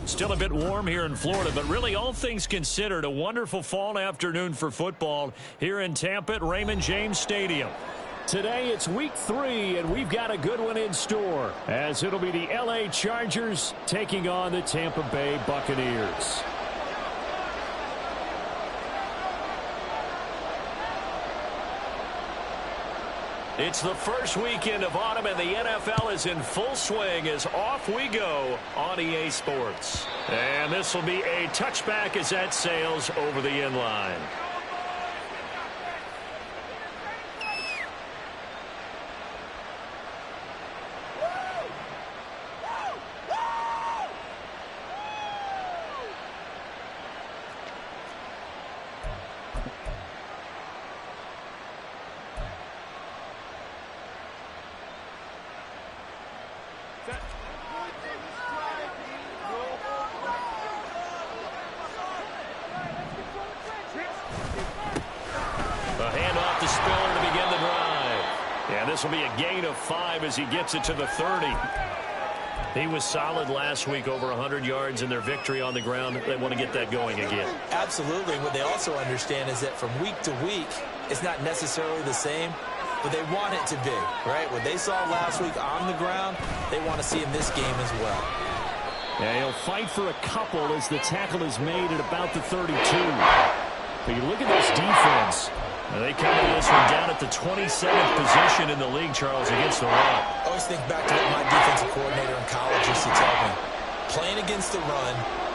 Still a bit warm here in Florida, but really all things considered, a wonderful fall afternoon for football here in Tampa at Raymond James Stadium. Today it's week 3, and we've got a good one in store, as it'll be the LA Chargers taking on the Tampa Bay Buccaneers. It's the first weekend of autumn, and the NFL is in full swing as off we go on EA Sports. And this will be a touchback as that sails over the end line. This will be a gain of 5 as he gets it to the 30. He was solid last week, over 100 yards in their victory on the ground. They want to get that going again. Absolutely. What they also understand is that from week to week, it's not necessarily the same, but they want it to be, right? What they saw last week on the ground, they want to see in this game as well. Yeah, he'll fight for a couple as the tackle is made at about the 32. But you look at this defense. They come to this one down at the 27th position in the league, Charles, against the run. I always think back to what my defensive coordinator in college used to tell me. Playing against the run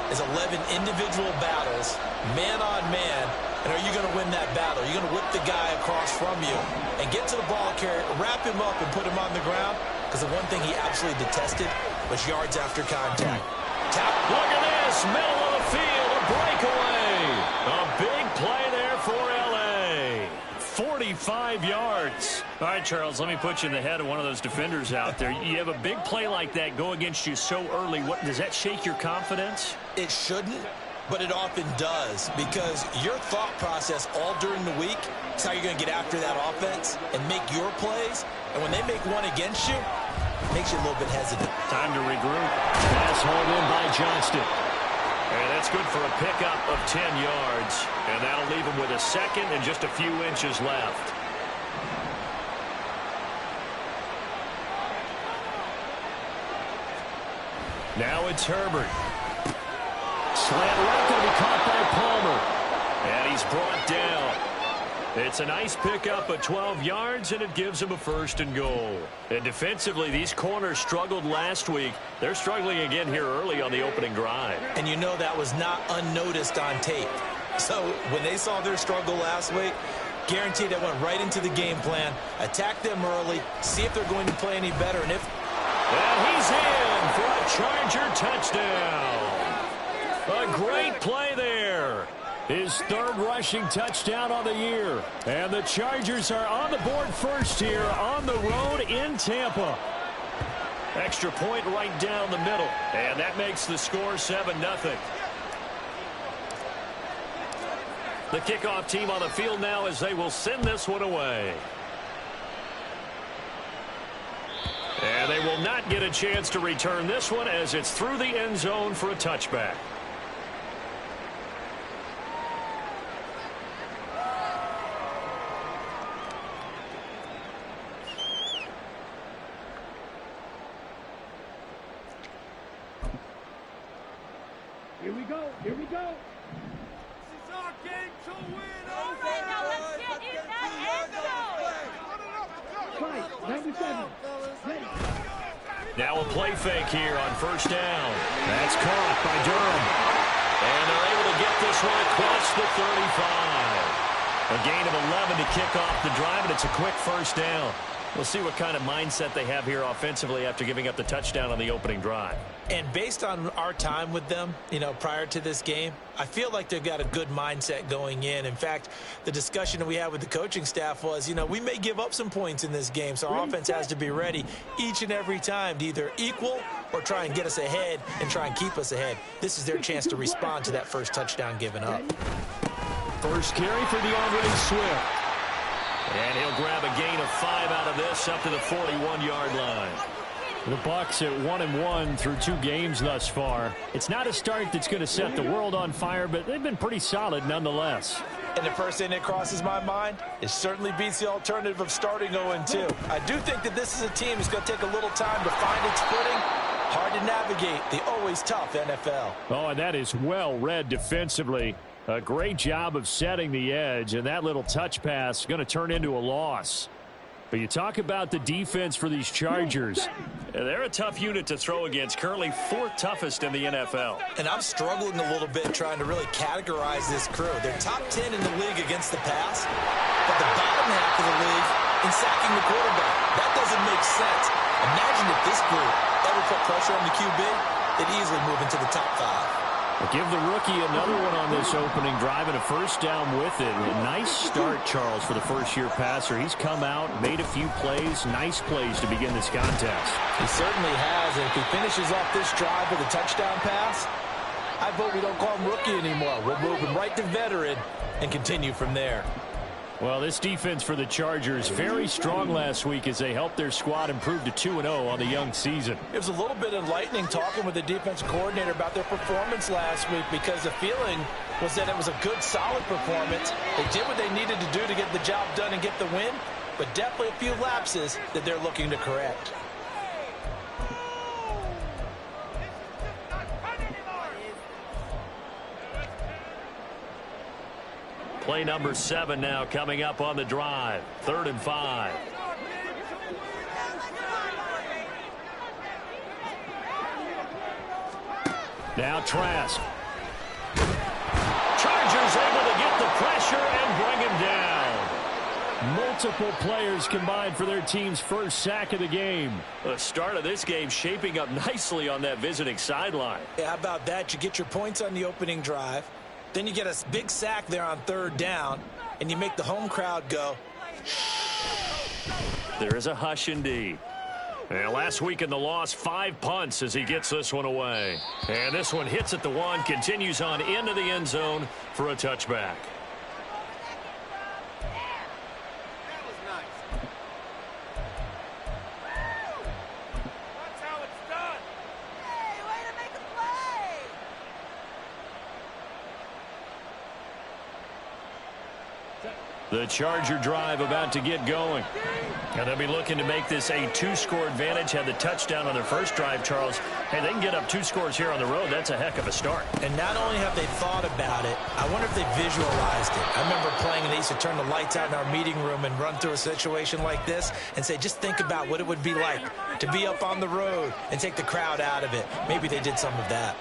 is 11 individual battles, man on man, and are you going to win that battle? Are you going to whip the guy across from you and get to the ball carrier, wrap him up, and put him on the ground? Because the one thing he absolutely detested was yards after contact. Tap. Look at this, middle of the field, a breakaway. A big play there for LA. 45 yards. All right, Charles, let me put you in the head of one of those defenders out there. You have a big play like that go against you so early. What does that shake your confidence? It shouldn't, but it often does, because your thought process all during the week is how you're going to get after that offense and make your plays. And when they make one against you, it makes you a little bit hesitant. Time to regroup. Pass hauled in by Johnston. And that's good for a pickup of 10 yards. And that'll leave him with a second and just a few inches left. Now it's Herbert. Slant right, going to be caught by Palmer. And he's brought down. It's a nice pickup of 12 yards, and it gives him a 1st and goal. And defensively, these corners struggled last week. They're struggling again here early on the opening drive. And you know that was not unnoticed on tape. So when they saw their struggle last week, guaranteed they went right into the game plan, attack them early, see if they're going to play any better. And he's in for a Charger touchdown. A great play there. His 3rd rushing touchdown on the year. And the Chargers are on the board first here on the road in Tampa. Extra point right down the middle. And that makes the score 7-0. The kickoff team on the field now as they will send this one away. And they will not get a chance to return this one as it's through the end zone for a touchback. Here we go. Here we go. This is our game to win. Okay, now let's get in that end zone. Right, 97. Ready. Now a play fake here on 1st down. That's caught by Durham. And they're able to get this one across the 35. A gain of 11 to kick off the drive, and it's a quick first down. We'll see what kind of mindset they have here offensively after giving up the touchdown on the opening drive. And based on our time with them, prior to this game, I feel like they've got a good mindset going in. In fact, the discussion that we had with the coaching staff was, we may give up some points in this game, so our offense has to be ready each and every time to either equal or try and get us ahead and try and keep us ahead. This is their chance to respond to that first touchdown given up. First carry for the Andre Swift. And he'll grab a gain of 5 out of this up to the 41-yard line. The Bucs at 1-1 through 2 games thus far. It's not a start that's going to set the world on fire, but they've been pretty solid nonetheless. And the first thing that crosses my mind, it certainly beats the alternative of starting 0-2. I do think that this is a team that's going to take a little time to find its footing. Hard to navigate the always tough NFL. Oh, and that is well read defensively. A great job of setting the edge, and that little touch pass is going to turn into a loss. But you talk about the defense for these Chargers. They're a tough unit to throw against, currently 4th toughest in the NFL. And I'm struggling a little bit trying to really categorize this crew. They're top 10 in the league against the pass, but the bottom half of the league in sacking the quarterback. That doesn't make sense. Imagine if this group ever put pressure on the QB, they'd easily move into the top 5. Give the rookie another one on this opening drive and a first down with it. A nice start, Charles, for the first-year passer. He's come out, made a few plays, nice plays to begin this contest. He certainly has, and if he finishes off this drive with a touchdown pass, I vote we don't call him rookie anymore. We'll move him right to veteran and continue from there. Well, this defense for the Chargers, very strong last week as they helped their squad improve to 2-0 on the young season. It was a little bit enlightening talking with the defensive coordinator about their performance last week because the feeling was that it was a good, solid performance. They did what they needed to do to get the job done and get the win, but definitely a few lapses that they're looking to correct. Play number 7 now coming up on the drive. 3rd and 5. Now Trask. Chargers able to get the pressure and bring him down. Multiple players combined for their team's first sack of the game. The start of this game shaping up nicely on that visiting sideline. Yeah, how about that? You get your points on the opening drive. Then you get a big sack there on 3rd down, and you make the home crowd go. There is a hush indeed. And last week in the loss, 5 punts as he gets this one away. And this one hits at the 1, continues on into the end zone for a touchback. The Charger drive about to get going. And they'll be looking to make this a 2-score advantage. Had the touchdown on their first drive, Charles. Hey, they can get up 2 scores here on the road. That's a heck of a start. And not only have they thought about it, I wonder if they visualized it. I remember playing and they used to turn the lights out in our meeting room and run through a situation like this and say, just think about what it would be like to be up on the road and take the crowd out of it. Maybe they did some of that.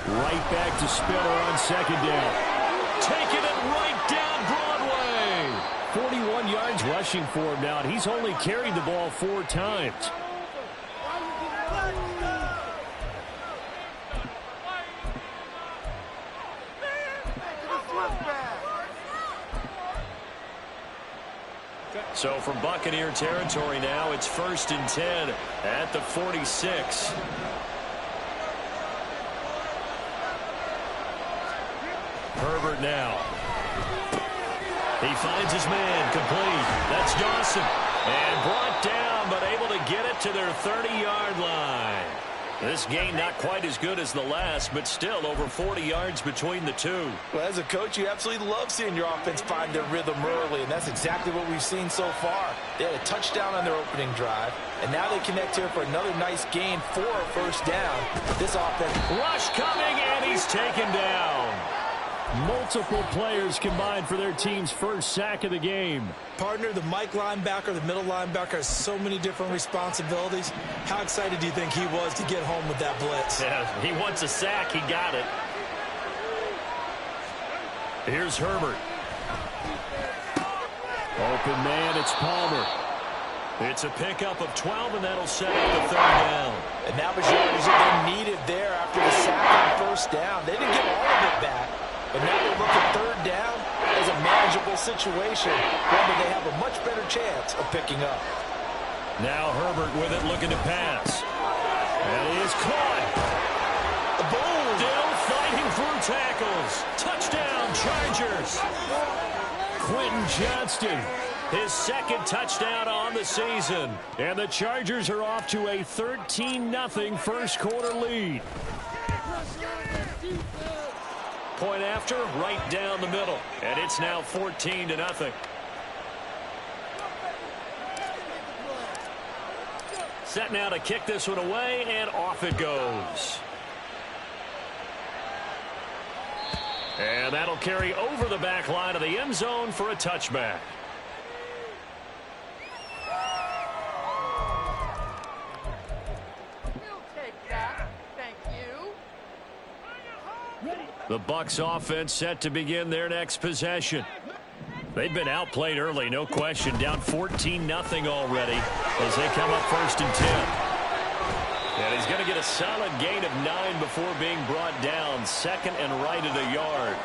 Right back to Spiller on 2nd down. Taking it right down Broadway. 41 yards rushing for him now. He's only carried the ball 4 times. So from Buccaneer territory now, it's 1st and 10 at the 46. Herbert now. He finds his man complete. That's Dawson. And brought down, but able to get it to their 30-yard line. This game not quite as good as the last, but still over 40 yards between the two. Well, as a coach, you absolutely love seeing your offense find their rhythm early, and that's exactly what we've seen so far. They had a touchdown on their opening drive, and now they connect here for another nice gain for a 1st down. This offense. Rush coming, and he's taken down. Multiple players combined for their team's first sack of the game. Partner, the Mike linebacker, the middle linebacker has so many different responsibilities. How excited do you think he was to get home with that blitz? Yeah, he wants a sack. He got it. Here's Herbert. Open man, it's Palmer. It's a pickup of 12, and that'll set up the third down. And that was yardage that they needed there after the sack on first down. They didn't get all of it back, but now they look at third down as a manageable situation, one that they have a much better chance of picking up. Now Herbert with it, looking to pass. That is caught. Boom! Still fighting through tackles. Touchdown, Chargers. Quentin Johnston, his second touchdown on the season. And the Chargers are off to a 13-0 first quarter lead. Point after, right down the middle. And it's now 14-0. Set now to kick this one away, and off it goes. And that'll carry over the back line of the end zone for a touchback. We'll take that. Thank you. The Bucs offense set to begin their next possession. They've been outplayed early, no question. Down 14-0 already as they come up 1st and 10. And he's going to get a solid gain of 9 before being brought down. Second and right at a yard.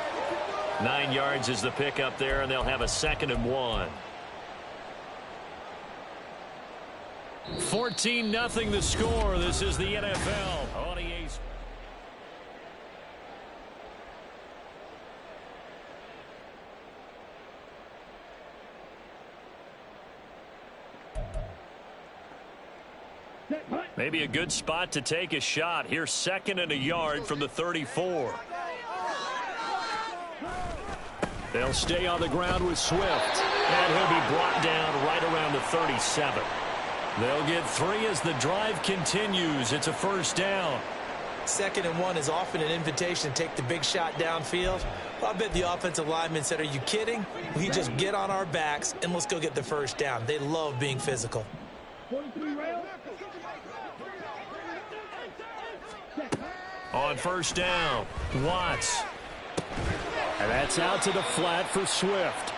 9 yards is the pickup there, and they'll have a 2nd and 1. 14-0 the score. This is the NFL on EA. Maybe a good spot to take a shot. Here's 2nd and a yard from the 34. They'll stay on the ground with Swift. And he'll be brought down right around the 37. They'll get 3 as the drive continues. It's a first down. 2nd and 1 is often an invitation to take the big shot downfield. Well, I bet the offensive lineman said, are you kidding? We just get on our backs and let's go get the first down. They love being physical. On first down, Watts. And that's out to the flat for Swift.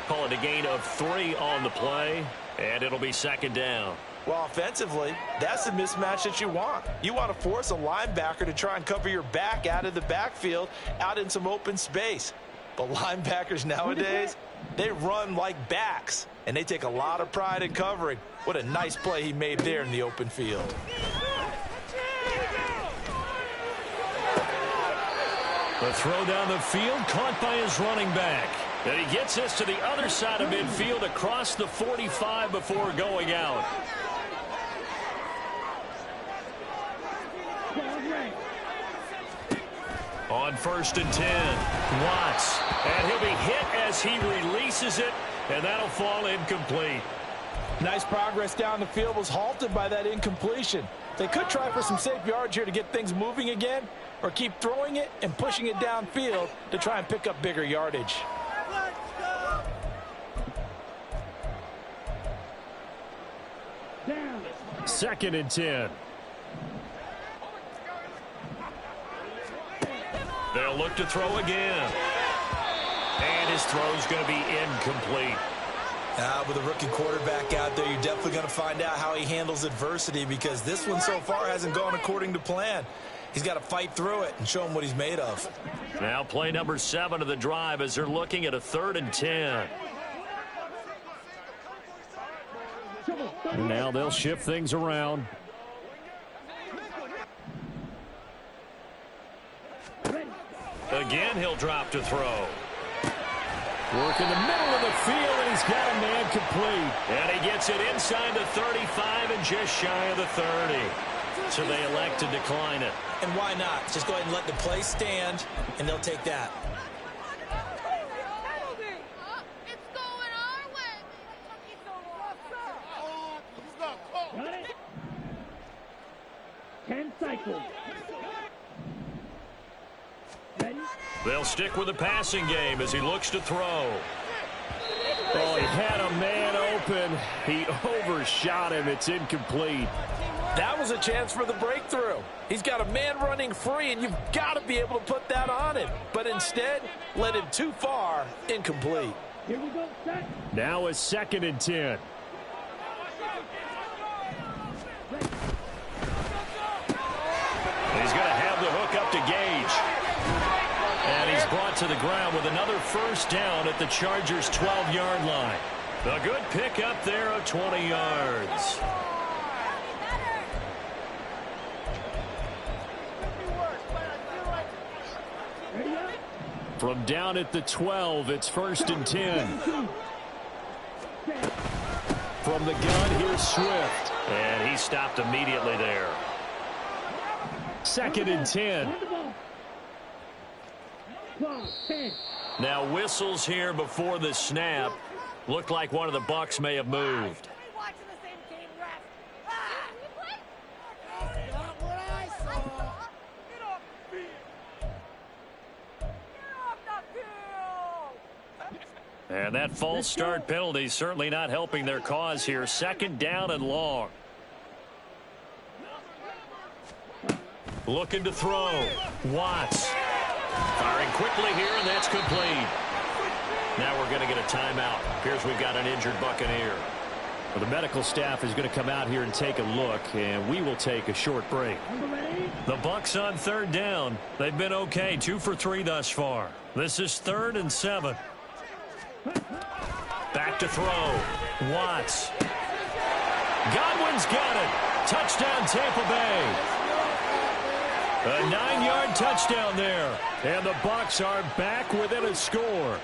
Call it a gain of 3 on the play, and it'll be 2nd down. Well, offensively, that's the mismatch that you want. You want to force a linebacker to try and cover your back out of the backfield, out in some open space. But linebackers nowadays, they run like backs, and they take a lot of pride in covering. What a nice play he made there in the open field. The throw down the field, caught by his running back. And he gets this to the other side of midfield across the 45 before going out. On 1st and 10, Watts. And he'll be hit as he releases it, and that'll fall incomplete. Nice progress down the field, was halted by that incompletion. They could try for some safe yards here to get things moving again, or keep throwing it and pushing it downfield to try and pick up bigger yardage. Down. 2nd and 10. They'll look to throw again. And his throw's going to be incomplete. With a rookie quarterback out there, you're definitely going to find out how he handles adversity, because this one so far hasn't gone according to plan. He's got to fight through it and show him what he's made of. Now play number 7 of the drive as they're looking at a 3rd and 10. And now they'll shift things around. Again, he'll drop to throw. Work in the middle of the field, and he's got a man complete. And he gets it inside the 35 and just shy of the 30. So they elect to decline it. And why not? Just go ahead and let the play stand, and they'll take that. It's going our way. Got it. 10 cycles. They'll stick with the passing game as he looks to throw. Oh, he had a man open. He overshot him. It's incomplete. That was a chance for the breakthrough. He's got a man running free, and you've got to be able to put that on him. But instead, led him too far, incomplete. Here we go, set. Now a 2nd and 10. He's going to have the hook up to Gage. And he's brought to the ground with another first down at the Chargers' 12-yard line. A good pickup there of 20 yards. From down at the 12, it's 1st and 10. From the gun, here's Swift. And he stopped immediately there. 2nd and 10. Now whistles here before the snap. Looked like one of the Bucs may have moved. And that false start penalty certainly not helping their cause here. 2nd down and long. Looking to throw. Watts. Firing quickly here, and that's complete. Now we're going to get a timeout. Appears we've got an injured Buccaneer. Well, the medical staff is going to come out here and take a look, and we will take a short break. The Bucs on 3rd down. They've been okay, 2 for 3 thus far. This is 3rd and 7. Back to throw. Watts. Godwin's got it. Touchdown, Tampa Bay. A 9-yard touchdown there. And the Bucs are back within a score.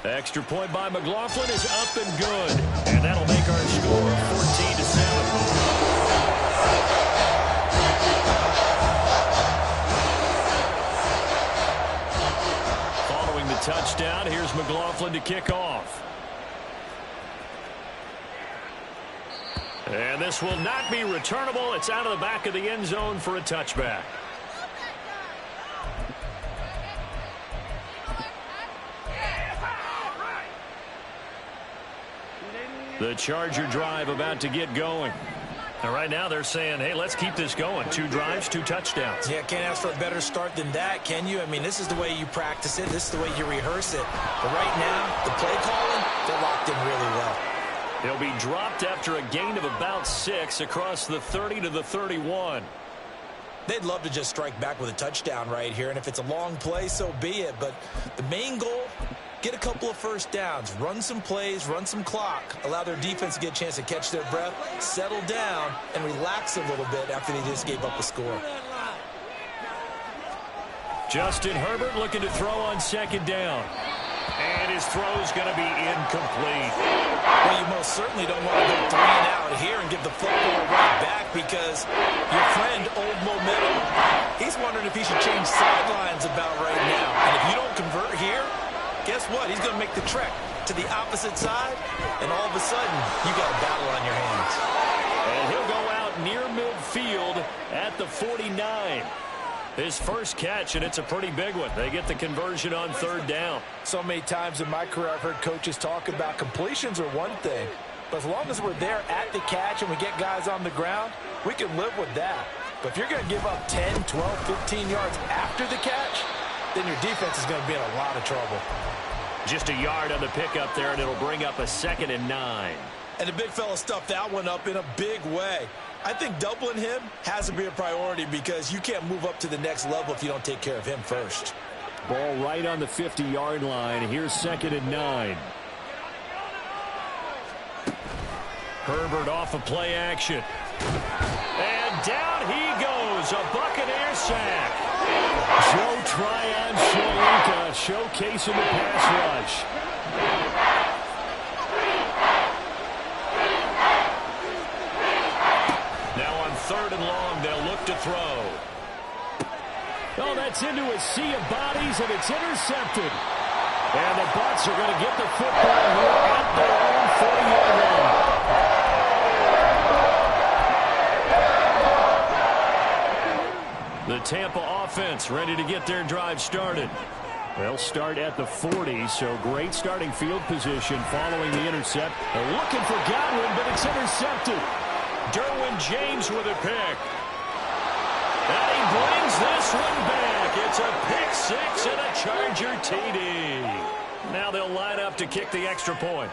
Extra point by McLaughlin is up and good. And that'll make our score 14-7. Following the touchdown, here's McLaughlin to kick off. And this will not be returnable. It's out of the back of the end zone for a touchback. The Charger drive about to get going. And right now they're saying, hey, let's keep this going. 2 drives, 2 touchdowns. Yeah, can't ask for a better start than that, can you? I mean, this is the way you practice it. This is the way you rehearse it. But right now, the play calling, they're locked in really well. He'll be dropped after a gain of about 6 across the 30 to the 31. They'd love to just strike back with a touchdown right here, and if it's a long play, so be it. But the main goal, get a couple of first downs, run some plays, run some clock, allow their defense to get a chance to catch their breath, settle down, and relax a little bit after they just gave up a score. Justin Herbert looking to throw on 2nd down. And his throw's going to be incomplete. Well, you most certainly don't want to go 3 and out here and give the football right back because your friend, Old Momentum, he's wondering if he should change sidelines about right now. And if you don't convert here, guess what? He's going to make the trek to the opposite side, and all of a sudden, you got a battle on your hands. And he'll go out near midfield at the 49. His first catch, and it's a pretty big one. They get the conversion on 3rd down. So many times in my career I've heard coaches talk about completions are one thing, but as long as we're there at the catch and we get guys on the ground, we can live with that. But if you're going to give up 10, 12, 15 yards after the catch, then your defense is going to be in a lot of trouble. Just a yard on the pickup there, and it'll bring up a 2nd and 9. And the big fella stuffed that one up in a big way. I think doubling him has to be a priority because you can't move up to the next level if you don't take care of him first. Ball right on the 50-yard line. Here's 2nd and 9. Herbert off of play action. And down he goes. A Buccaneer sack. Joe Tryon-Shoyinka showcasing the pass rush. Now on 3rd and long, they'll look to throw. Oh, that's into a sea of bodies, and it's intercepted. And the Bucs are going to get the football here at their own 40-yard line. The Tampa offense ready to get their drive started. They'll start at the 40, so great starting field position following the intercept. They're looking for Godwin, but it's intercepted. Derwin James with a pick. And he brings this one back. It's a pick six and a Charger TD. Now they'll line up to kick the extra point.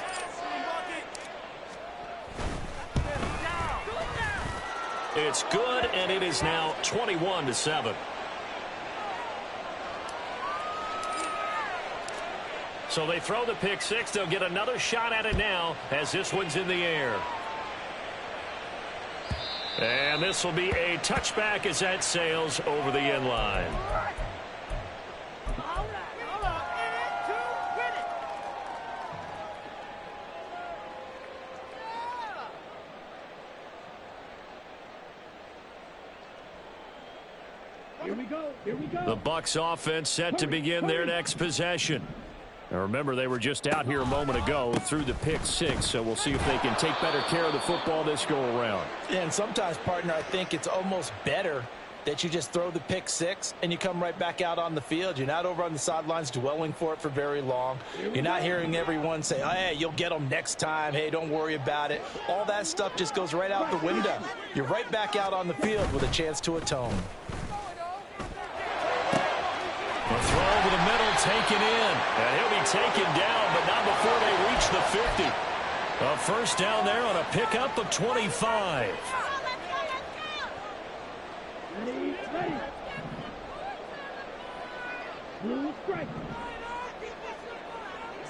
It's good, and it is now 21-7. So they throw the pick six. They'll get another shot at it now as this one's in the air. And this will be a touchback as that sails over the end line. Here we go. Here we go. The Bucs offense set to begin their next possession. Now remember, they were just out here a moment ago through the pick six, so we'll see if they can take better care of the football this go around. And sometimes, partner, I think it's almost better that you just throw the pick six and you come right back out on the field. You're not over on the sidelines dwelling for it for very long. You're not hearing everyone say, oh, hey, you'll get them next time. Hey, don't worry about it. All that stuff just goes right out the window. You're right back out on the field with a chance to atone. The throw over the middle, taken in. And he'll be taken down, but not before they reach the 50. A first down there on a pickup of 25. Ready, ready. Blue strike.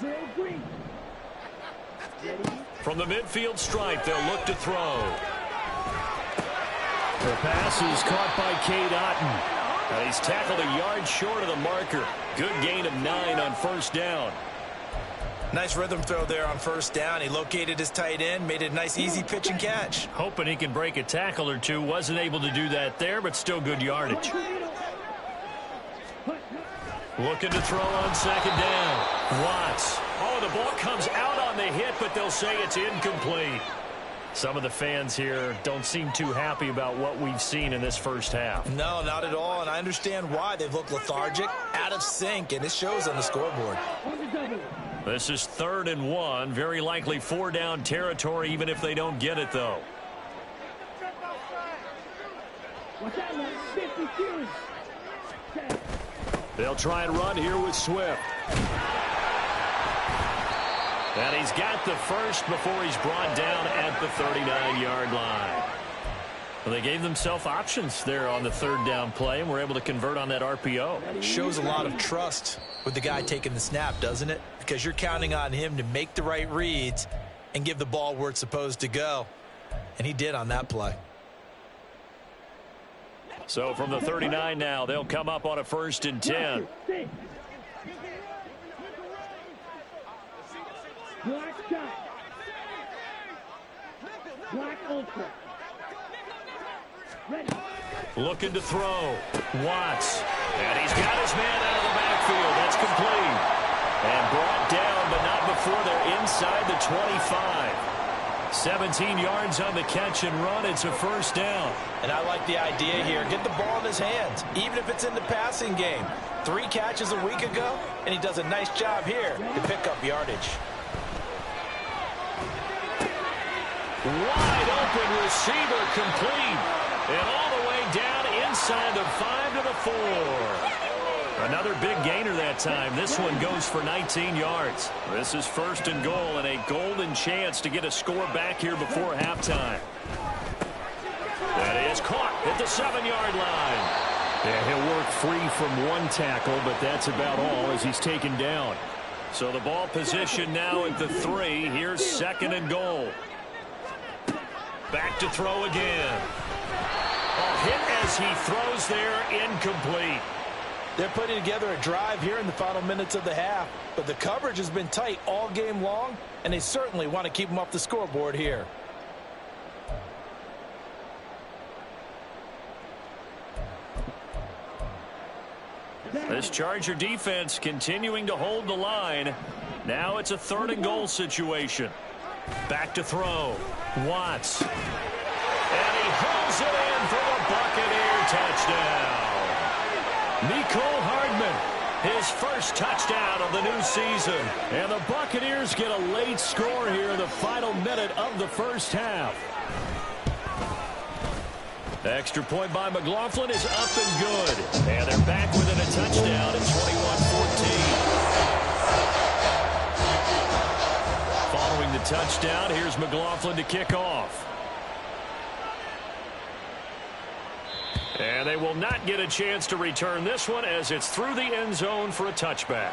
Zero green. Ready. From the midfield stripe, they'll look to throw. The pass is caught by Cade Otton. He's tackled a yard short of the marker. Good gain of 9 on first down. Nice rhythm throw there on first down. He located his tight end, made it a nice easy pitch and catch. Hoping he can break a tackle or two. Wasn't able to do that there, but still good yardage. Looking to throw on second down. Watts. Oh, the ball comes out on the hit, but they'll say it's incomplete. Some of the fans here don't seem too happy about what we've seen in this first half. No, not at all, and I understand why. They've looked lethargic, out of sync, and it shows on the scoreboard. This is 3rd and 1. Very likely 4-down territory, even if they don't get it, though. They'll try and run here with Swift. And he's got the first before he's brought down at the 39-yard line. Well, they gave themselves options there on the 3rd down play, and were able to convert on that RPO. Shows a lot of trust with the guy taking the snap, doesn't it? Because you're counting on him to make the right reads and give the ball where it's supposed to go. And he did on that play. So from the 39 now, they'll come up on a 1st and 10. Black shot. Black ultra. Ready. Looking to throw. Watts. And he's got his man out of the backfield. That's complete. And brought down, but not before they're inside the 25. 17 yards on the catch and run. It's a first down. And I like the idea here. Get the ball in his hands, even if it's in the passing game. 3 catches a week ago, and he does a nice job here to pick up yardage. Wide open receiver, complete. And all the way down inside the 5 to the 4. Another big gainer that time. This one goes for 19 yards. This is 1st and goal, and a golden chance to get a score back here before halftime. That is caught at the 7-yard line. Yeah, he'll work free from one tackle, but that's about all as he's taken down. So the ball position now at the 3. Here's 2nd and goal. Back to throw again. Oh, hit as he throws there, incomplete. They're putting together a drive here in the final minutes of the half, but the coverage has been tight all game long, and they certainly want to keep them off the scoreboard here. This Charger defense continuing to hold the line. Now it's a 3rd and goal situation. Back to throw. Watts. And he hauls it in for the Buccaneer touchdown. Mecole Hardman, his first touchdown of the new season. And the Buccaneers get a late score here in the final minute of the first half. The extra point by McLaughlin is up and good. And they're back within a touchdown at 21-14. Following the touchdown, here's McLaughlin to kick off. And they will not get a chance to return this one as it's through the end zone for a touchback.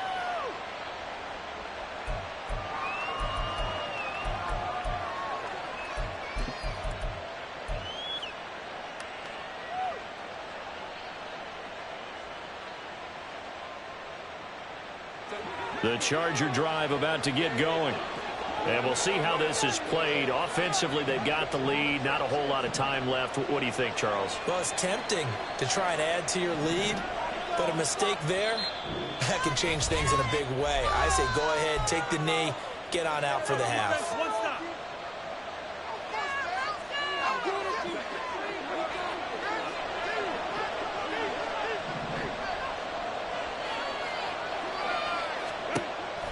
The Charger drive about to get going. And we'll see how this is played. Offensively, they've got the lead. Not a whole lot of time left. What do you think, Charles? Well, it's tempting to try and add to your lead, but a mistake there, that can change things in a big way. I say go ahead, take the knee, get on out for the half.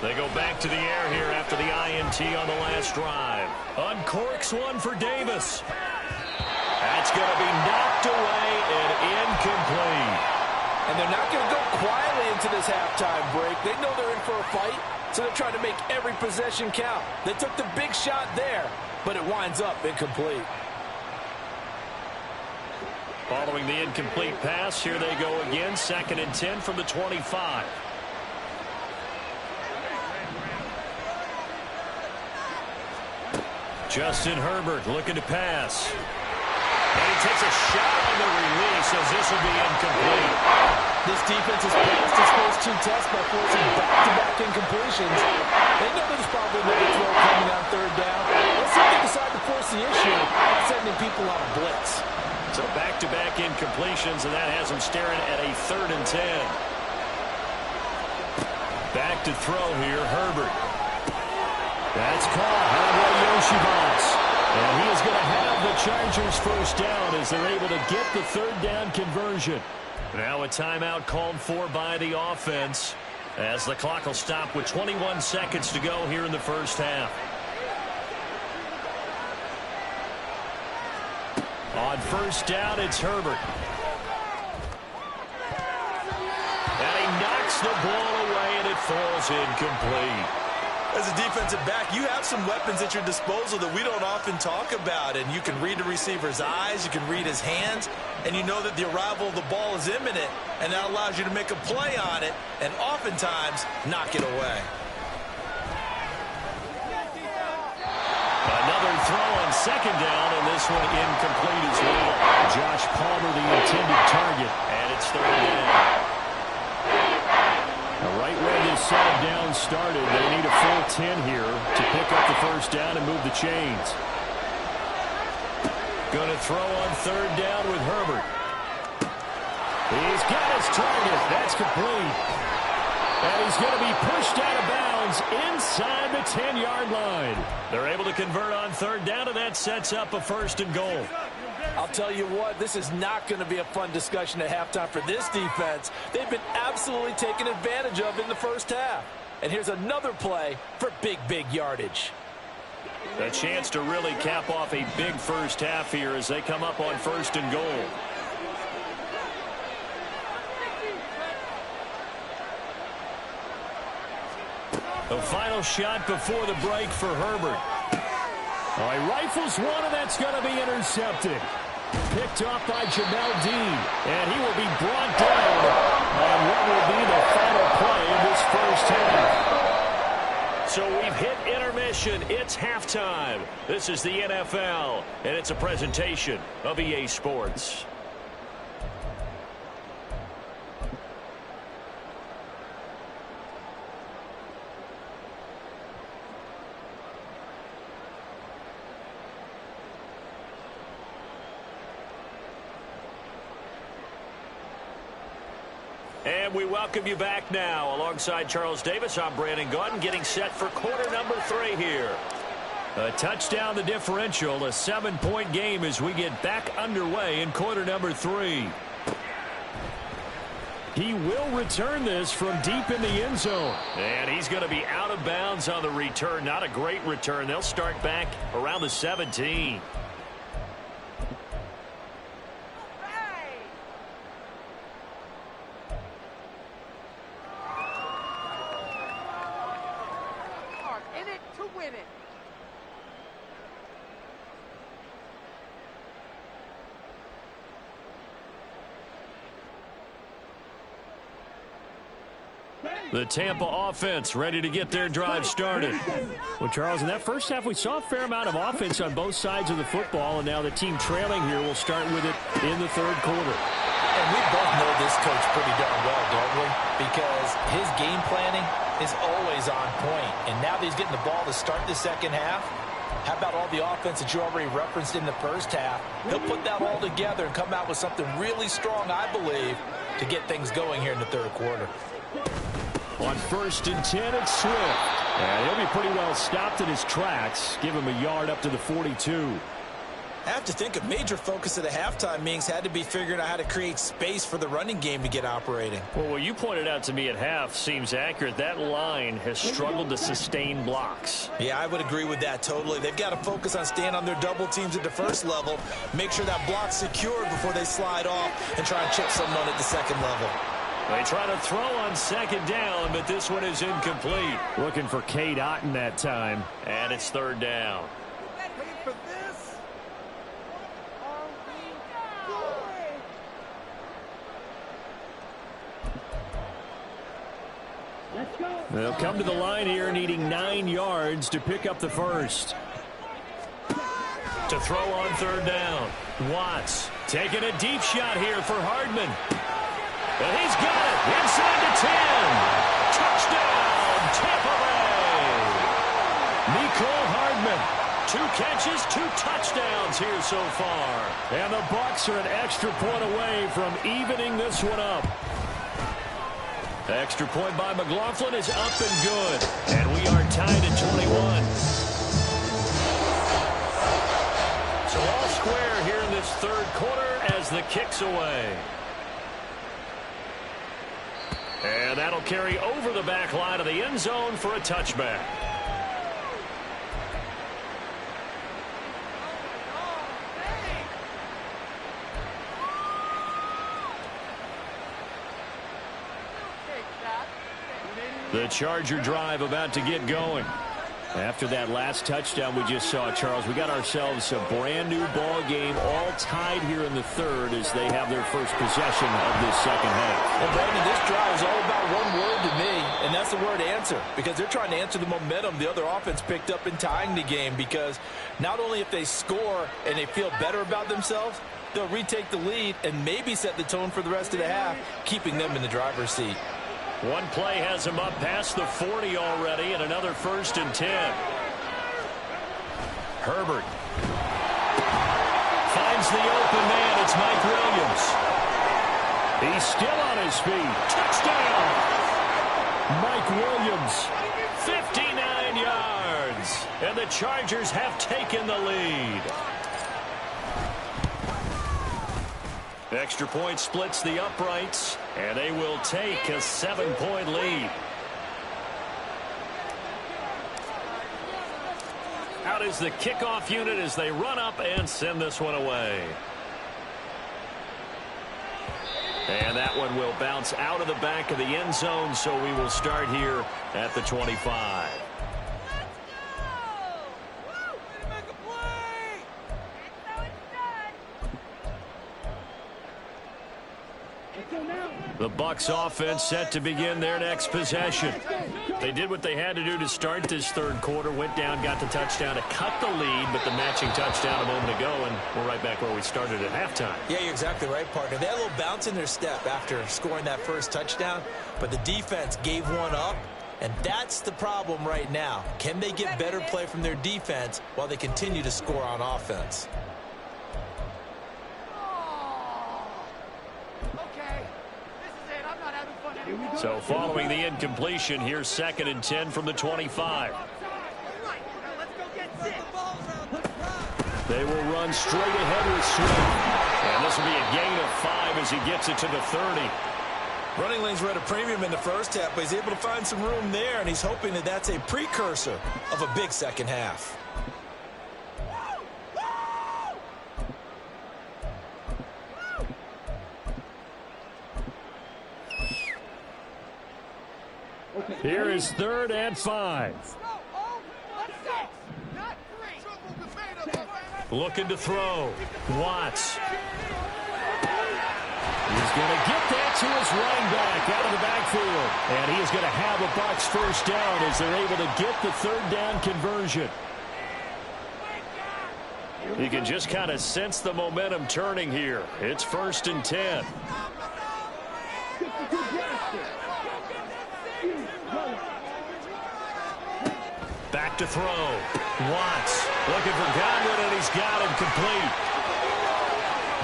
They go back to the air here after the INT on the last drive. Uncorks one for Davis. That's going to be knocked away and incomplete. And they're not going to go quietly into this halftime break. They know they're in for a fight, so they're trying to make every possession count. They took the big shot there, but it winds up incomplete. Following the incomplete pass, here they go again. 2nd and 10 from the 25. Justin Herbert looking to pass. And he takes a shot on the release as this will be incomplete. This defense has passed its first 2 tests by forcing back-to-back incompletions. They know there's probably another throw coming on 3rd down. Let's see if they decide to force the issue by sending people on a blitz. So back-to-back incompletions, and that has them staring at a 3rd and 10. Back to throw here, Herbert. That's caught. And he is going to have the Chargers first down as they're able to get the 3rd down conversion. Now a timeout called for by the offense as the clock will stop with 21 seconds to go here in the first half. On 1st down, it's Herbert. And he knocks the ball away, and it falls incomplete. As a defensive back, you have some weapons at your disposal that we don't often talk about. And you can read the receiver's eyes, you can read his hands, and you know that the arrival of the ball is imminent, and that allows you to make a play on it and oftentimes knock it away. Another throw on 2nd down, and this one incomplete as well. Josh Palmer, the intended target, and it's 3rd down. Now, right where this set of downs started, they need a full 10 here to pick up the first down and move the chains. Going to throw on 3rd down with Herbert. He's got his target. That's complete. And he's going to be pushed out of bounds inside the 10-yard line. They're able to convert on 3rd down, and that sets up a 1st and goal. I'll tell you what, this is not going to be a fun discussion at halftime for this defense. They've been absolutely taken advantage of in the first half. And here's another play for big yardage. A chance to really cap off a big first half here as they come up on 1st and goal. The final shot before the break for Herbert. He rifles one, and that's going to be intercepted. Picked off by Jamel Dean, and he will be brought down on what will be the final play of this first half. So we've hit intermission. It's halftime. This is the NFL, and it's a presentation of EA Sports. And we welcome you back now. Alongside Charles Davis, I'm Brandon Gaudin, getting set for quarter number 3 here. A touchdown the differential, a 7-point game as we get back underway in quarter number 3. He will return this from deep in the end zone. And he's going to be out of bounds on the return. Not a great return. They'll start back around the 17. In it to win it. The Tampa offense ready to get their drive started. Well, Charles, in that first half, we saw a fair amount of offense on both sides of the football, and now the team trailing here will start with it in the third quarter. And we both know this coach pretty darn well, don't we? Because his game planning is always on point. And now that he's getting the ball to start the second half, how about all the offense that you already referenced in the first half? He'll put that all together and come out with something really strong, I believe, to get things going here in the third quarter. On 1st and 10, it's Swift. And he'll be pretty well stopped in his tracks. Give him a yard up to the 42. I have to think a major focus of the halftime meetings had to be figuring out how to create space for the running game to get operating. Well, what you pointed out to me at half seems accurate. That line has struggled to sustain blocks. Yeah, I would agree with that totally. They've got to focus on staying on their double teams at the first level, make sure that block's secured before they slide off and try and chip someone at the second level. They try to throw on second down, but this one is incomplete. Looking for Cade Otton that time, and it's third down. Wait for this. Let's go. They'll come to the line here needing 9 yards to pick up the first. To throw on third down. Watts taking a deep shot here for Hardman. And he's got it inside the 10. Touchdown, Tampa Bay. Nicole Hardman. 2 catches, 2 touchdowns here so far. And the Bucs are an extra point away from evening this one up. The extra point by McLaughlin is up and good. And we are tied at 21. So all square here in this third quarter as the kick's away. And that'll carry over the back line of the end zone for a touchback. The Charger drive about to get going. After that last touchdown we just saw, Charles, we got ourselves a brand new ball game, all tied here in the third as they have their first possession of this second half. And Brandon, this drive is all about one word to me, and that's the word answer, because they're trying to answer the momentum the other offense picked up in tying the game, because not only if they score and they feel better about themselves, they'll retake the lead and maybe set the tone for the rest of the half, keeping them in the driver's seat. One play has him up past the 40 already, and another 1st and 10. Herbert finds the open man. It's Mike Williams. He's still on his feet. Touchdown! Mike Williams, 59 yards. And the Chargers have taken the lead. Extra point splits the uprights, and they will take a 7-point lead. Out is the kickoff unit as they run up and send this one away. And that one will bounce out of the back of the end zone, so we will start here at the 25. The Bucs offense set to begin their next possession. They did what they had to do to start this third quarter, went down, got the touchdown to cut the lead, but the matching touchdown a moment ago, and we're right back where we started at halftime. Yeah, you're exactly right, partner. They had a little bounce in their step after scoring that first touchdown, but the defense gave one up, and that's the problem right now. Can they get better play from their defense while they continue to score on offense? So following the incompletion, here's 2nd and 10 from the 25. They will run straight ahead with Swift. And this will be a gain of 5 as he gets it to the 30. Running lanes were at a premium in the first half, but he's able to find some room there, and he's hoping that that's a precursor of a big second half. Here is 3rd and 5. Looking to throw. Watts. He's going to get that to his running back out of the backfield. And he is going to have a Bucs first down as they're able to get the 3rd down conversion. You can just kind of sense the momentum turning here. It's 1st and 10. Back to throw. Watts looking for Godwin, and he's got him complete.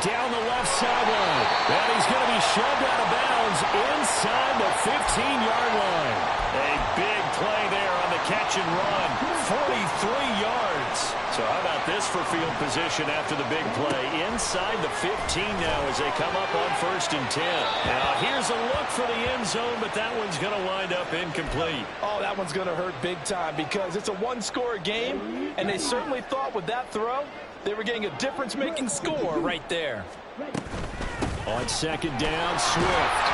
Down the left sideline. And he's going to be shoved out of bounds inside the 15-yard line. A big play there on the catch and run. 43 yards. So how about this for field position after the big play? Inside the 15 now as they come up on 1st and 10. Now here's a look for the end zone, but that one's going to wind up incomplete. Oh, that one's going to hurt big time because it's a one-score game, and they certainly thought with that throw they were getting a difference-making score right there. On 2nd down, Swift.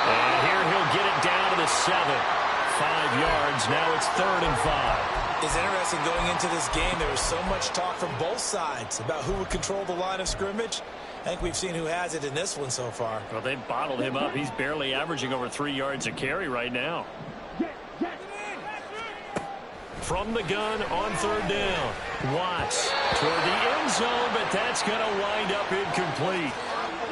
And here he'll get it down to the 7. 5 yards. Now it's 3rd and 5. It's interesting going into this game. There was so much talk from both sides about who would control the line of scrimmage. I think we've seen who has it in this one so far. Well, they've bottled him up. He's barely averaging over 3 yards a carry right now. From the gun on 3rd down. Watts toward the end zone, but that's going to wind up incomplete.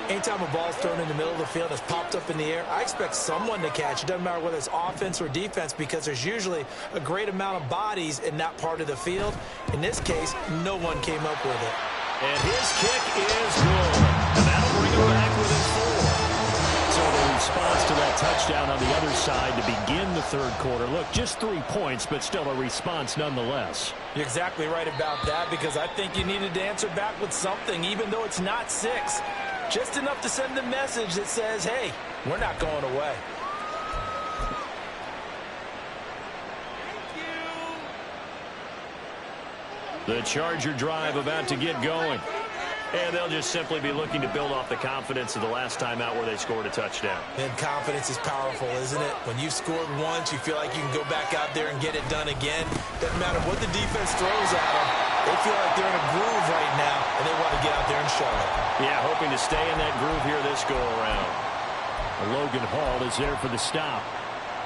Anytime a ball's thrown in the middle of the field that's popped up in the air, I expect someone to catch. It doesn't matter whether it's offense or defense because there's usually a great amount of bodies in that part of the field. In this case, no one came up with it. And his kick is good. And that'll bring him back within 4. So the response to that touchdown on the other side to begin the 3rd quarter. Look, just 3 points, but still a response nonetheless. You're exactly right about that because I think you needed to answer back with something, even though it's not 6. Just enough to send a message that says, hey, we're not going away. The Charger drive about to get going. And they'll just simply be looking to build off the confidence of the last time out where they scored a touchdown. And confidence is powerful, isn't it? When you've scored once, you feel like you can go back out there and get it done again. Doesn't matter what the defense throws at them. They feel like they're in a groove right now, and they want to get out there and show it. Yeah, hoping to stay in that groove here this go-around. Logan Hall is there for the stop.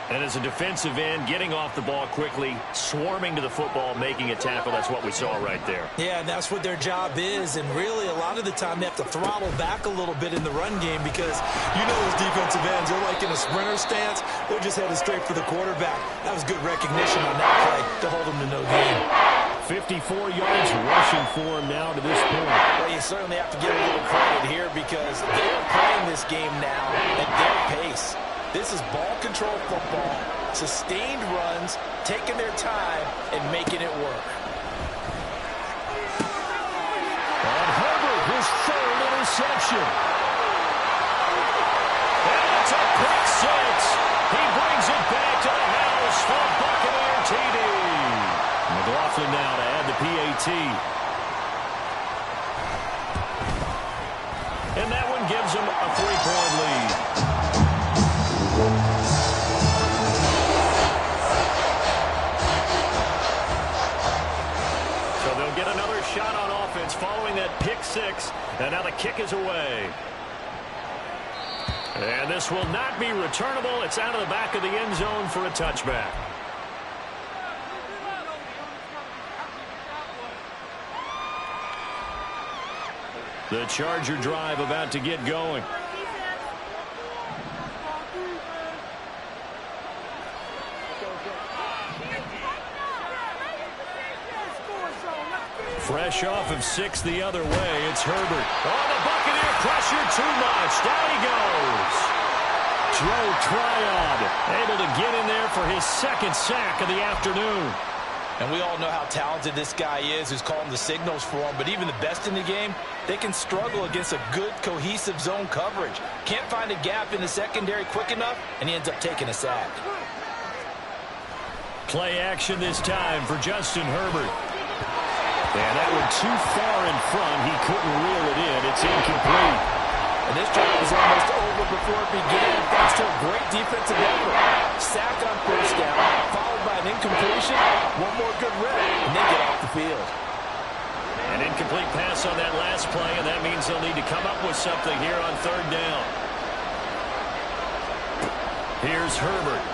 And as a defensive end, getting off the ball quickly, swarming to the football, making a tackle, that's what we saw right there. Yeah, and that's what their job is. And really, a lot of the time, they have to throttle back a little bit in the run game because you know those defensive ends, they're like in a sprinter stance. They're just headed straight for the quarterback. That was good recognition on that play to hold them to no gain. 54 yards rushing for him now to this point. Well, you certainly have to give a little credit here because they're playing this game now at their pace. This is ball control football, sustained runs, taking their time, and making it work. And Herbert, his 3rd interception. And it's a pick 6. He brings it back to the house for Buccaneer TD. McLaughlin now to add the PAT. And that one gives him a 3-point lead. So they'll get another shot on offense following that pick 6. And now the kick is away. And this will not be returnable. It's out of the back of the end zone for a touchback. The Charger drive about to get going. Fresh off of 6 the other way, it's Herbert. Oh, the Buccaneer pressure too much. Down he goes. Joe Tryon able to get in there for his 2nd sack of the afternoon. And we all know how talented this guy is who's calling the signals for him. But even the best in the game, they can struggle against a good, cohesive zone coverage. Can't find a gap in the secondary quick enough, and he ends up taking a sack. Play action this time for Justin Herbert. And that one too far in front. He couldn't reel it in. It's incomplete. And this drive was almost over before it began, thanks to a great defensive effort. Sack on first down, followed by an incompletion, one more good rep, and they get off the field. An incomplete pass on that last play, and that means they'll need to come up with something here on third down. Here's Herbert.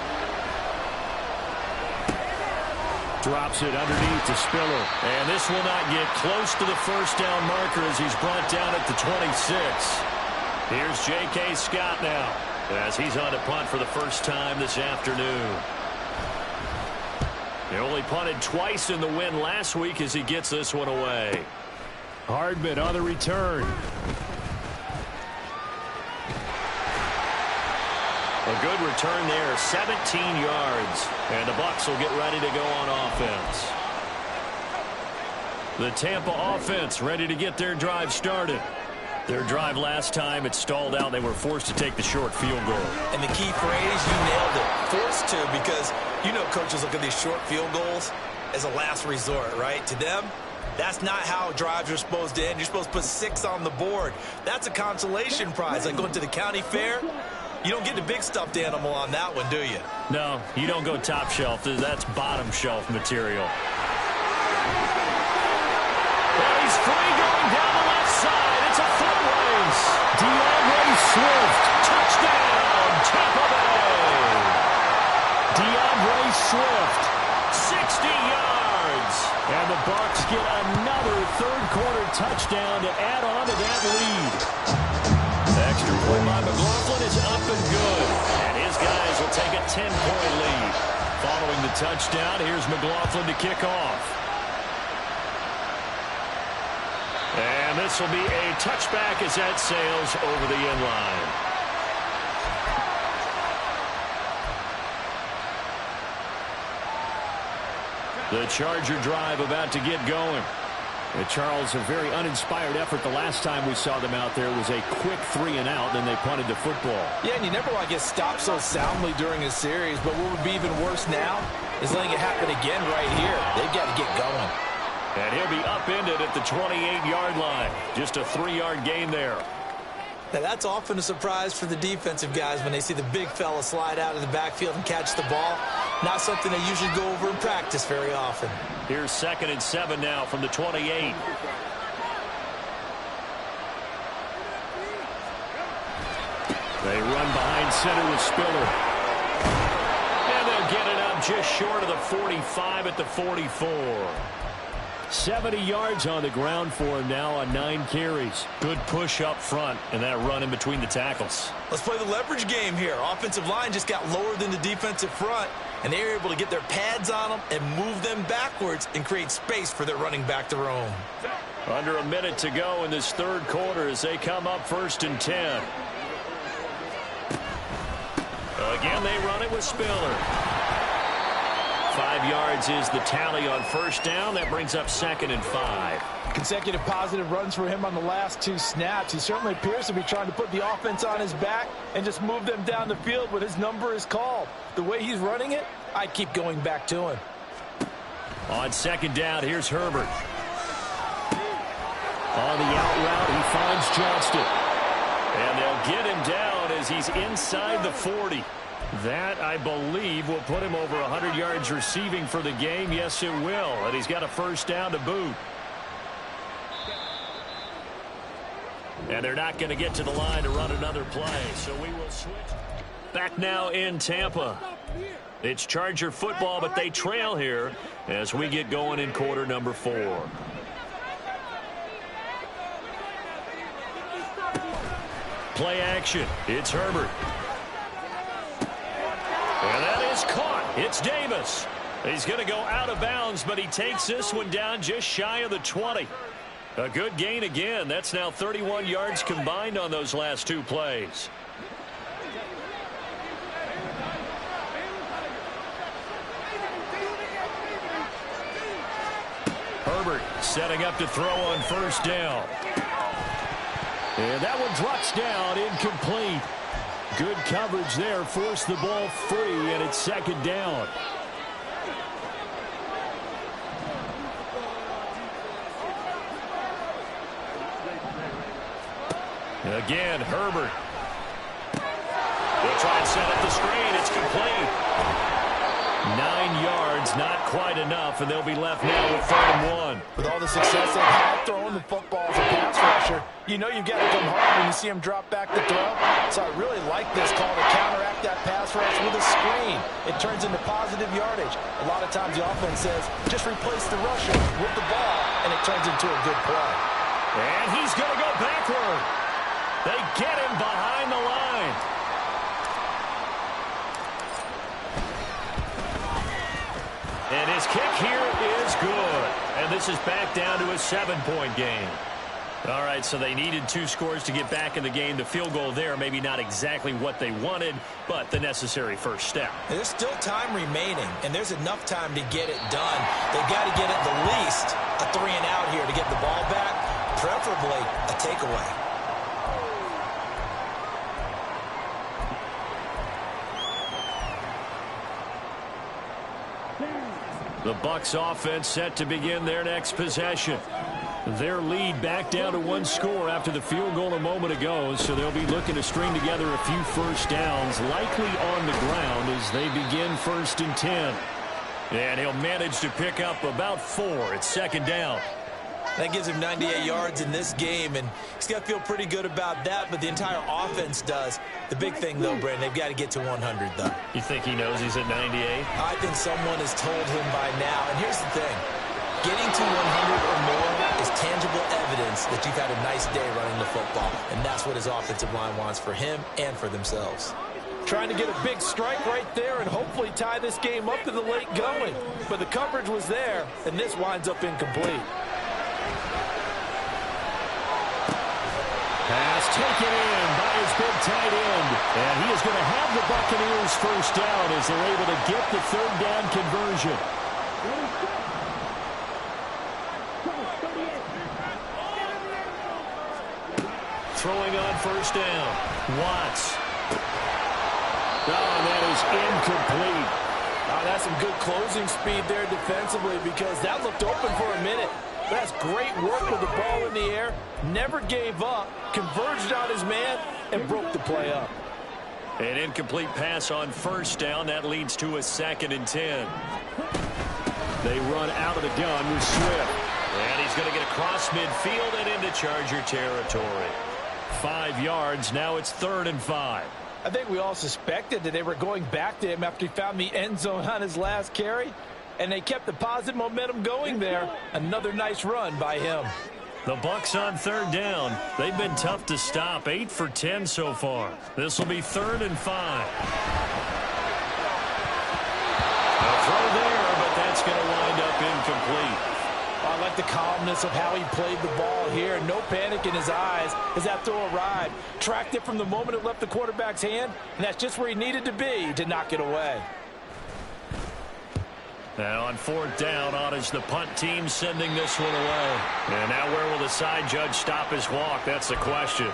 Drops it underneath to Spiller. And this will not get close to the first down marker as he's brought down at the 26. Here's J.K. Scott now as he's on to punt for the first time this afternoon. He only punted twice in the win last week as he gets this one away. Hardman on the return. A good return there, 17 yards. And the Bucs will get ready to go on offense. The Tampa offense ready to get their drive started. Their drive last time, it stalled out. They were forced to take the short field goal. And the key phrase, you nailed it. Forced to, because you know coaches look at these short field goals as a last resort, right? To them, that's not how drives are supposed to end. You're supposed to put 6 on the board. That's a consolation prize. Like going to the county fair, you don't get the big stuffed animal on that one, do you? No, you don't go top shelf. That's bottom shelf material. Well, he's free going down the left side. It's a foot race. DeAndre Swift, touchdown, Tampa Bay. DeAndre Swift, 60 yards. And the Bucs get another third-quarter touchdown to add on to that lead. Extra point by McLaughlin is up and good. And his guys will take a 10-point lead. Following the touchdown, here's McLaughlin to kick off. And this will be a touchback as that sails over the end line. The Charger drive about to get going. And Charles, a very uninspired effort the last time we saw them out there was a quick 3-and-out, then they punted the football. Yeah, and you never want to get stopped so soundly during a series, but what would be even worse now is letting it happen again right here. They've got to get going. And he'll be upended at the 28-yard line. Just a 3-yard gain there. Now, that's often a surprise for the defensive guys when they see the big fella slide out of the backfield and catch the ball. Not something they usually go over in practice very often. Here's 2nd and 7 now from the 28. They run behind center with Spiller. And they'll get it up just short of the 45 at the 44. 70 yards on the ground for him now on 9 carries. Good push up front and that run in between the tackles. Let's play the leverage game here. Offensive line just got lower than the defensive front, and they were able to get their pads on them and move them backwards and create space for their running back to roam. Under a minute to go in this third quarter as they come up 1st and 10. Again, they run it with Spiller. 5 yards is the tally on first down. That brings up 2nd and 5. Consecutive positive runs for him on the last 2 snaps. He certainly appears to be trying to put the offense on his back and just move them down the field when his number is called. The way he's running it, I keep going back to him. On 2nd down, here's Herbert. On the out route, he finds Johnston. And they'll get him down as he's inside the 40. That, I believe, will put him over 100 yards receiving for the game. Yes, it will. And he's got a first down to boot. And they're not going to get to the line to run another play. So we will switch. Back now in Tampa. It's Charger football, but they trail here as we get going in quarter number 4. Play action. It's Herbert. And that is caught. It's Davis. He's going to go out of bounds, but he takes this one down just shy of the 20. A good gain again. That's now 31 yards combined on those last 2 plays. Herbert setting up to throw on first down. And that one drops down, incomplete. Good coverage there, forced the ball free, and it's second down. Again, Herbert. They'll try and set up the screen. It's complete. 9 yards, not quite enough, and they'll be left now with 3rd and 1. With all the success they've had throwing the football as a pass rusher, you know you've got to come hard when you see him drop back to throw. So I really like this call to counteract that pass rush with a screen. It turns into positive yardage. A lot of times the offense says, just replace the rusher with the ball, and it turns into a good play. And he's going to go backward. They get him behind the line. And his kick here is good. And this is back down to a 7-point game. All right, so they needed 2 scores to get back in the game. The field goal there, maybe not exactly what they wanted, but the necessary first step. There's still time remaining, and there's enough time to get it done. They've got to get at the least a 3-and-out here to get the ball back, preferably a takeaway. The Bucs offense set to begin their next possession. Their lead back down to 1 score after the field goal a moment ago, so they'll be looking to string together a few first downs, likely on the ground as they begin 1st and 10. And he'll manage to pick up about 4. It's 2nd down. That gives him 98 yards in this game, and he's got to feel pretty good about that, but the entire offense does. The big thing, though, Brandon, they've got to get to 100, though. You think he knows he's at 98? I think someone has told him by now. And here's the thing. Getting to 100 or more is tangible evidence that you've had a nice day running the football, and that's what his offensive line wants for him and for themselves. Trying to get a big strike right there and hopefully tie this game up in the late going. But the coverage was there, and this winds up incomplete. Pass taken in by his big tight end. And he is going to have the Buccaneers first down as they're able to get the 3rd down conversion. Throwing on first down. Watts. Oh, that is incomplete. That's some good closing speed there defensively because that looked open for a minute. That's great work with the ball in the air. Never gave up, converged on his man, and broke the play up. An incomplete pass on first down. That leads to a 2nd and 10. They run out of the gun with Swift. And he's going to get across midfield and into Charger territory. 5 yards. Now it's 3rd and 5. I think we all suspected that they were going back to him after he found the end zone on his last carry. And they kept the positive momentum going there. Another nice run by him. The Bucs on 3rd down. They've been tough to stop. 8 for 10 so far. This will be 3rd and 5. A throw there, but that's going to wind up incomplete. I like the calmness of how he played the ball here. No panic in his eyes as that throw arrived. Tracked it from the moment it left the quarterback's hand, and that's just where he needed to be to knock it away. Now on 4th down, on is the punt team sending this one away. And now where will the side judge stop his walk? That's the question.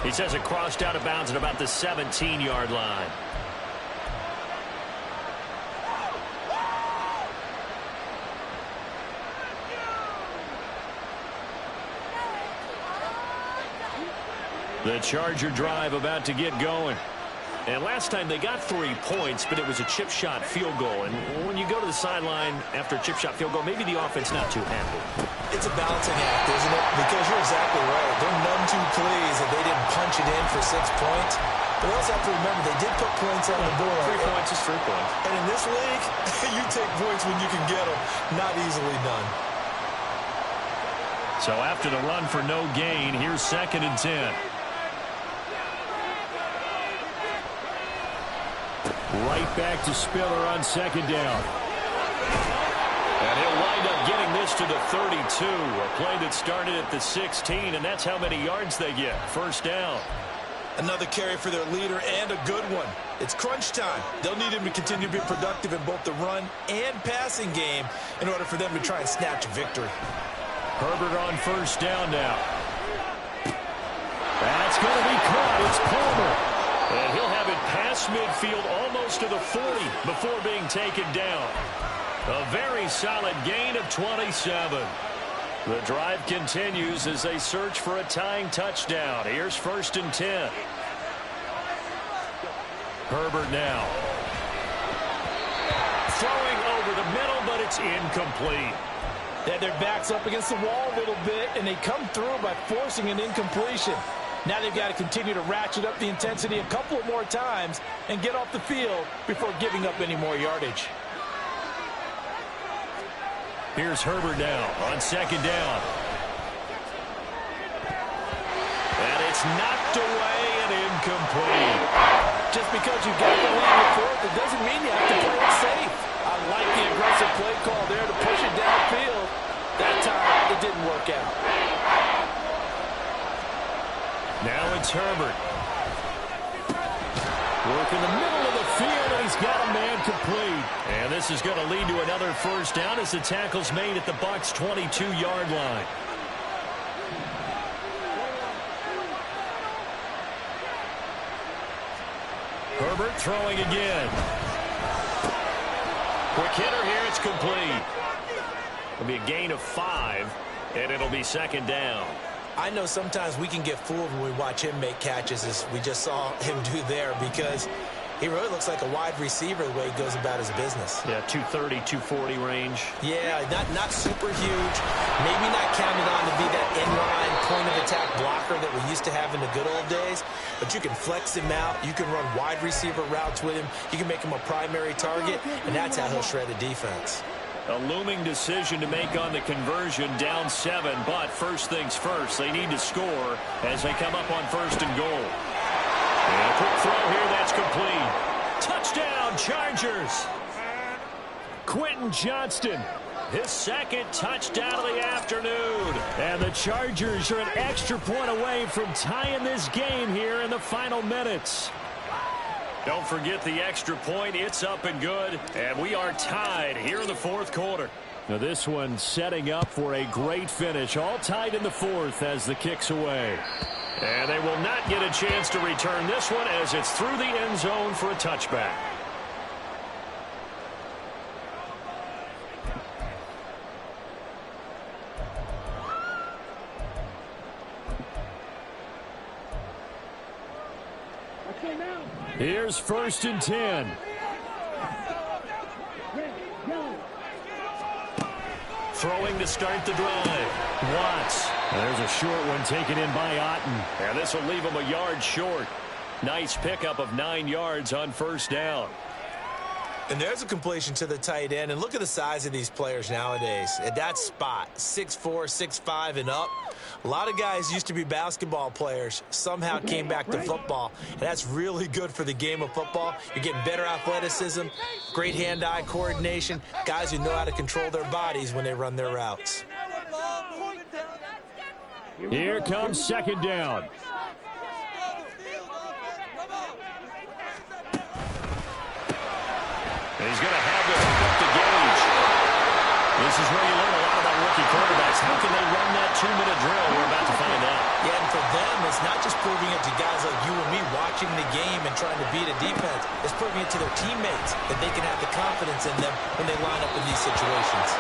He says it crossed out of bounds at about the 17-yard line. The Charger drive about to get going. And last time they got 3 points, but it was a chip shot field goal. And when you go to the sideline after a chip shot field goal, maybe the offense not too happy. It's a balancing act, isn't it? Because you're exactly right. They're none too pleased that they didn't punch it in for 6 points. But also have to remember, they did put points on the board. 3 points is 3 points. And in this league, you take points when you can get them. Not easily done. So after the run for no gain, here's 2nd and 10. Right back to Spiller on 2nd down. And he'll wind up getting this to the 32. A play that started at the 16, and that's how many yards they get. First down. Another carry for their leader and a good one. It's crunch time. They'll need him to continue to be productive in both the run and passing game in order for them to try and snatch a victory. Herbert on first down now. That's going to be caught. It's Palmer. And he'll have it past midfield almost to the 40 before being taken down. A very solid gain of 27. The drive continues as they search for a tying touchdown. Here's 1st and 10. Herbert now. Throwing over the middle, but it's incomplete. They had their backs up against the wall a little bit, and they come through by forcing an incompletion. Now they've got to continue to ratchet up the intensity a couple of more times and get off the field before giving up any more yardage. Here's Herbert now on 2nd down. And it's knocked away and incomplete. Just because you got the land at 4th, it doesn't mean you have to play it safe. I like the aggressive play call there to push it downfield. That time, it didn't work out. Now it's Herbert. Work in the middle of the field, and he's got a man complete. And this is going to lead to another 1st down as the tackle's made at the Bucs' 22-yard line. Herbert throwing again. Quick hitter here, it's complete. It'll be a gain of 5, and it'll be 2nd down. I know sometimes we can get fooled when we watch him make catches, as we just saw him do there, because he really looks like a wide receiver the way he goes about his business. Yeah, 230, 240 range. Yeah, not super huge. Maybe not counted on to be that inline point-of-attack blocker that we used to have in the good old days, but you can flex him out. You can run wide receiver routes with him. You can make him a primary target, and that's how he'll shred a defense. A looming decision to make on the conversion, down 7, but first things first, they need to score as they come up on 1st and goal. And a quick throw here, that's complete. Touchdown, Chargers! Quentin Johnston, his 2nd touchdown of the afternoon. And the Chargers are an extra point away from tying this game here in the final minutes. Don't forget the extra point. It's up and good. And we are tied here in the 4th quarter. Now this one setting up for a great finish. All tied in the 4th as the kick's away. And they will not get a chance to return this one as it's through the end zone for a touchback. Here's 1st and 10. Throwing to start the drive. Watts. There's a short one taken in by Otten. And this will leave him a yard short. Nice pickup of 9 yards on 1st down. And there's a completion to the tight end. And look at the size of these players nowadays. At that spot, 6'4", 6'5", and up. A lot of guys used to be basketball players, somehow came back to football. And that's really good for the game of football. You're getting better athleticism, great hand-eye coordination, guys who know how to control their bodies when they run their routes. Here comes 2nd down. And he's going to have to pick up the gauge. This is where you learn a lot about rookie quarterbacks. How can they run that 2-minute drill? We're about to find out. Yeah, and for them, it's not just proving it to guys like you and me watching the game and trying to beat a defense. It's proving it to their teammates that they can have the confidence in them when they line up in these situations.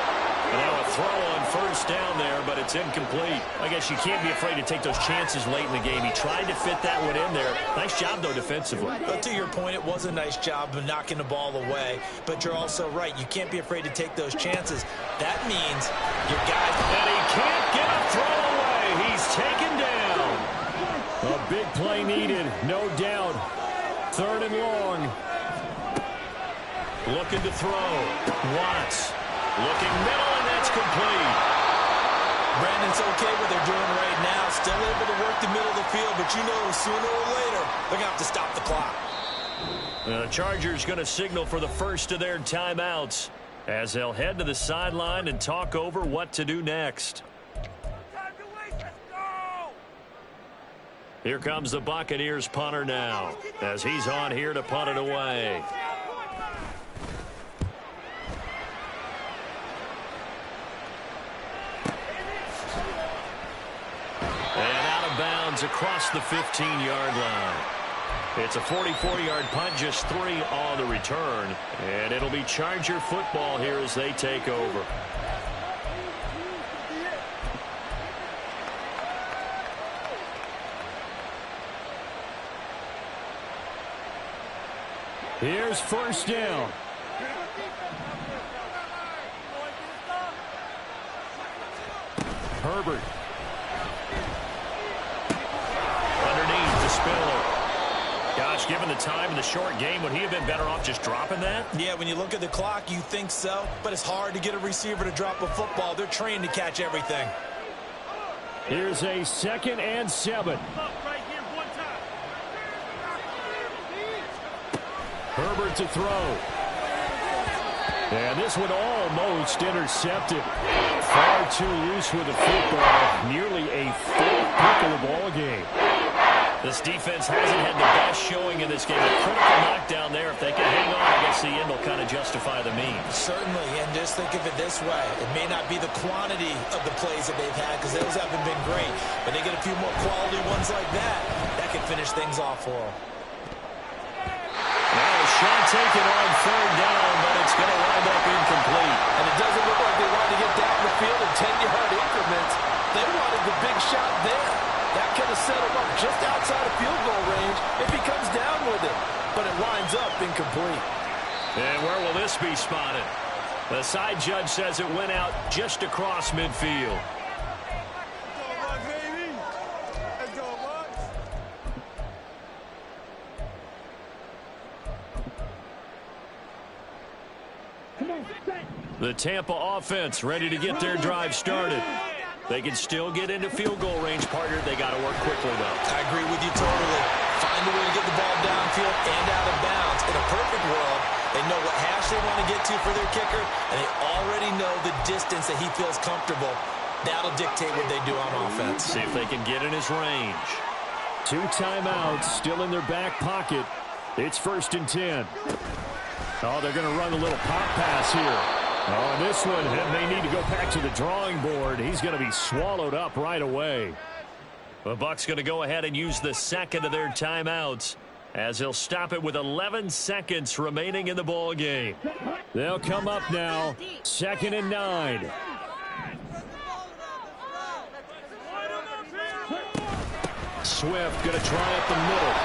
Now a throw on 1st down there, but it's incomplete. I guess you can't be afraid to take those chances late in the game. He tried to fit that one in there. Nice job, though, defensively. But to your point, it was a nice job of knocking the ball away. But you're also right. You can't be afraid to take those chances. That means your guys... And he can't get a throw away. He's taken down. A big play needed, no doubt. 3rd and long. Looking to throw. Watts. Looking middle, and that's complete. Brandon's okay what they're doing right now. Still able to work the middle of the field, but you know sooner or later they're going to have to stop the clock. The Chargers going to signal for the first of their timeouts as they'll head to the sideline and talk over what to do next. Here comes the Buccaneers punter now, as he's on here to punt it away. And out of bounds across the 15-yard line. It's a 44-yard punt, just 3 on the return. And it'll be Charger football here as they take over. Here's first down. Herbert. Underneath to Spiller. Gosh, given the time in the short game, would he have been better off just dropping that? Yeah, when you look at the clock, you think so. But it's hard to get a receiver to drop a football. They're trained to catch everything. Here's a 2nd and 7. Herbert to throw. And this one almost intercepted. Far too loose with the football. Nearly a full pick of the ball game. This defense hasn't had the best showing in this game. A critical knockdown there. If they can hang on, I guess the end will kind of justify the means. Certainly, and just think of it this way. It may not be the quantity of the plays that they've had because those haven't been great. But they get a few more quality ones like that. That can finish things off for them. Well, a shot taken on 3rd down, but it's going to wind up incomplete. And it doesn't look like they wanted to get down the field in 10-yard increments. They wanted the big shot there. That could have set him up just outside of field goal range if he comes down with it. But it winds up incomplete. And where will this be spotted? The side judge says it went out just across midfield. The Tampa offense ready to get their drive started. They can still get into field goal range, partner. They got to work quickly, though. I agree with you totally. Find a way to get the ball downfield and out of bounds. In a perfect world, they know what hash they want to get to for their kicker, and they already know the distance that he feels comfortable. That'll dictate what they do on offense. See if they can get in his range. 2 timeouts still in their back pocket. It's 1st and 10. Oh, they're going to run a little pop pass here. Oh, this one, they need to go back to the drawing board. He's going to be swallowed up right away. The Bucs going to go ahead and use the 2nd of their timeouts as they'll stop it with 11 seconds remaining in the ball game. They'll come up now, 2nd and 9. Swift going to try up the middle.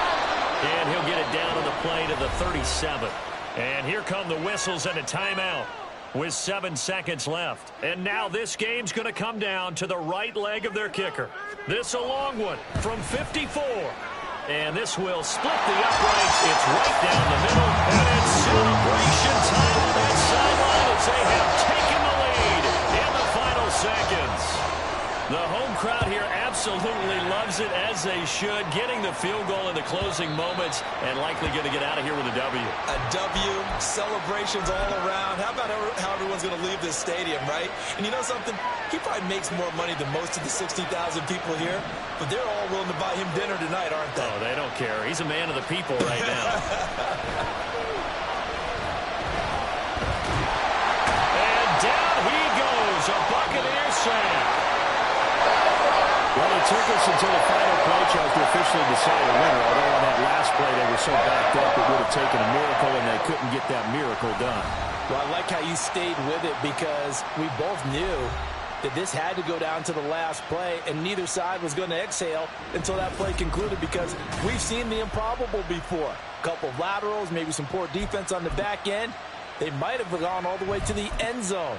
And he'll get it down on the play to the 37. And here come the whistles and a timeout with 7 seconds left. And now this game's going to come down to the right leg of their kicker. This a long one from 54. And this will split the uprights. It's right down the middle. And it's celebration time on that sideline as they have taken the lead in the final seconds. The home crowd here absolutely loves it, as they should, getting the field goal in the closing moments and likely going to get out of here with a W. A W, celebrations all around. How about how everyone's going to leave this stadium, right? And you know something? He probably makes more money than most of the 60,000 people here, but they're all willing to buy him dinner tonight, aren't they? Oh, they don't care. He's a man of the people right now. And down he goes, a Buccaneer sack. Well, it took us until the final play, Charles, to officially decide a winner. Although on that last play they were so backed up, it would have taken a miracle, and they couldn't get that miracle done. Well, I like how you stayed with it, because we both knew that this had to go down to the last play, and neither side was going to exhale until that play concluded, because we've seen the improbable before. A couple of laterals, maybe some poor defense on the back end. They might have gone all the way to the end zone.